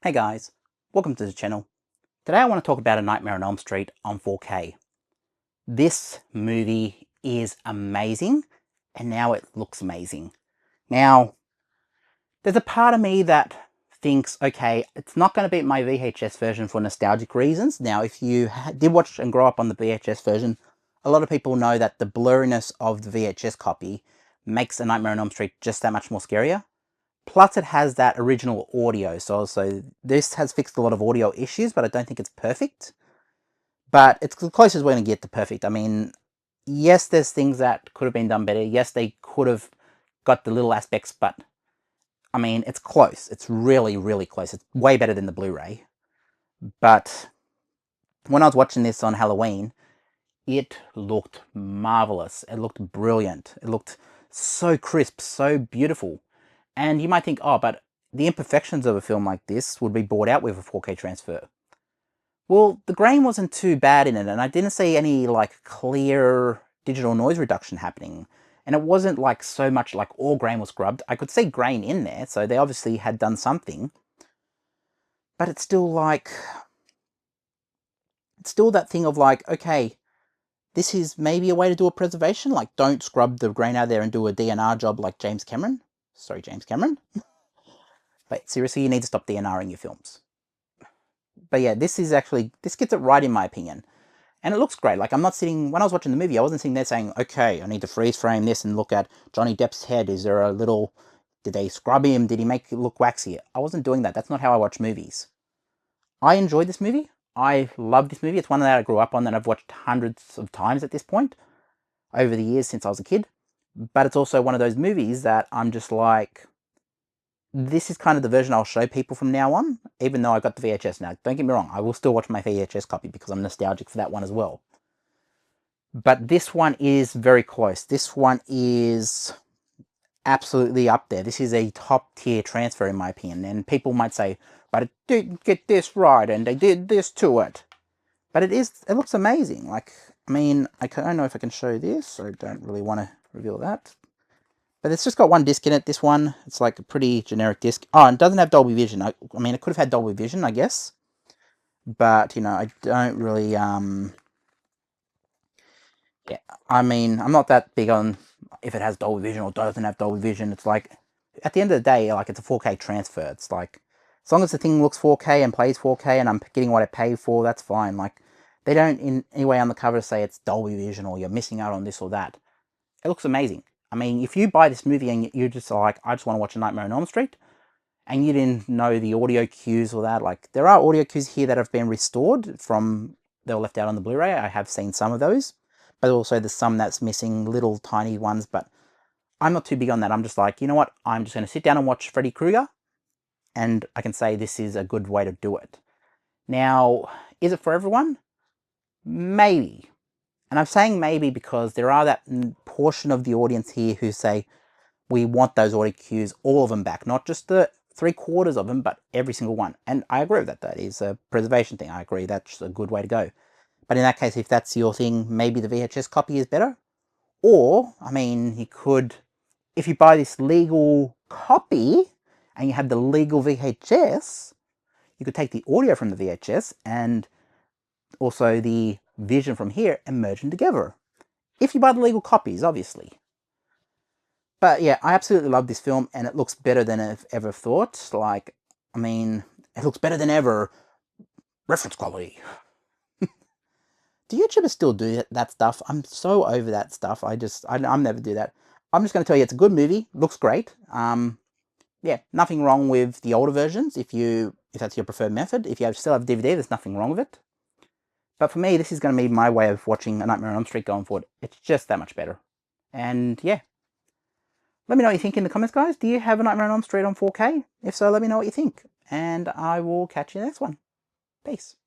Hey guys, welcome to the channel. Today I want to talk about A Nightmare on Elm Street on 4K. This movie is amazing, and now it looks amazing. Now, there's a part of me that thinks, okay, it's not going to beat my VHS version for nostalgic reasons. Now, if you did watch and grow up on the VHS version, a lot of people know that the blurriness of the VHS copy makes A Nightmare on Elm Street just that much more scarier. Plus, it has that original audio, so this has fixed a lot of audio issues, but I don't think it's perfect. But it's the closest we're going to get to perfect. I mean, yes, there's things that could have been done better. Yes, they could have got the little aspects, but I mean, it's close. It's really, really close. It's way better than the Blu-ray. But when I was watching this on Halloween, it looked marvelous. It looked brilliant. It looked so crisp, so beautiful. And you might think, oh, but the imperfections of a film like this would be brought out with a 4K transfer. Well, the grain wasn't too bad in it, and I didn't see any like clear digital noise reduction happening. And it wasn't like so much like all grain was scrubbed. I could see grain in there, so they obviously had done something. But it's still like, it's still that thing of like, okay, this is maybe a way to do a preservation. Like, don't scrub the grain out there and do a DNR job like James Cameron. Sorry, James Cameron. But seriously, you need to stop DNRing your films. But yeah, this gets it right in my opinion. And it looks great. Like, I'm not sitting, when I was watching the movie, I wasn't sitting there saying, okay, I need to freeze frame this and look at Johnny Depp's head. Is there a little, did they scrub him? Did he make it look waxy? I wasn't doing that. That's not how I watch movies. I enjoyed this movie. I love this movie. It's one that I grew up on that I've watched hundreds of times at this point over the years since I was a kid. But it's also one of those movies that I'm just like, this is kind of the version I'll show people from now on, even though I got the VHS now. Don't get me wrong, I will still watch my VHS copy because I'm nostalgic for that one as well. But this one is very close. This one is absolutely up there. This is a top tier transfer in my opinion. And people might say, but it didn't get this right and they did this to it. But it looks amazing. Like, I mean, I don't know if I can show this. I don't really want to reveal that. But it's just got one disc in it, this one. It's like a pretty generic disc. Oh, and it doesn't have Dolby Vision. I mean, it could have had Dolby Vision, I guess. But, you know, I don't really, yeah. I mean, I'm not that big on if it has Dolby Vision or doesn't have Dolby Vision. It's like, at the end of the day, like, it's a 4K transfer. It's like, as long as the thing looks 4K and plays 4K and I'm getting what I pay for, that's fine. Like, they don't in any way on the cover say it's Dolby Vision or you're missing out on this or that. It looks amazing. I mean, if you buy this movie and you're just like, I just want to watch A Nightmare on Elm Street, and you didn't know the audio cues or that, like, there are audio cues here that have been restored from, they were left out on the Blu-ray. I have seen some of those, but also there's some that's missing, little tiny ones, but I'm not too big on that. I'm just like, you know what, I'm just going to sit down and watch Freddy Krueger, and I can say this is a good way to do it. Now, is it for everyone? Maybe. And I'm saying maybe because there are that portion of the audience here who say, we want those audio cues, all of them back, not just the 3/4 of them, but every single one. And I agree with that. That is a preservation thing. I agree. That's a good way to go. But in that case, if that's your thing, maybe the VHS copy is better. Or, I mean, you could, if you buy this legal copy and you have the legal VHS, you could take the audio from the VHS and also the vision from here and merge them together. If you buy the legal copies, obviously. But yeah, I absolutely love this film, and it looks better than I've ever thought. Like, I mean, it looks better than ever. Reference quality. Do YouTubers still do that stuff? I'm so over that stuff. I'm never do that. I'm just going to tell you, it's a good movie. Looks great. Yeah, nothing wrong with the older versions if that's your preferred method. If you still have DVD, there's nothing wrong with it. But for me, this is going to be my way of watching A Nightmare on Elm Street going forward. It's just that much better. And yeah. Let me know what you think in the comments, guys. Do you have A Nightmare on Elm Street on 4K? If so, let me know what you think. And I will catch you in the next one. Peace.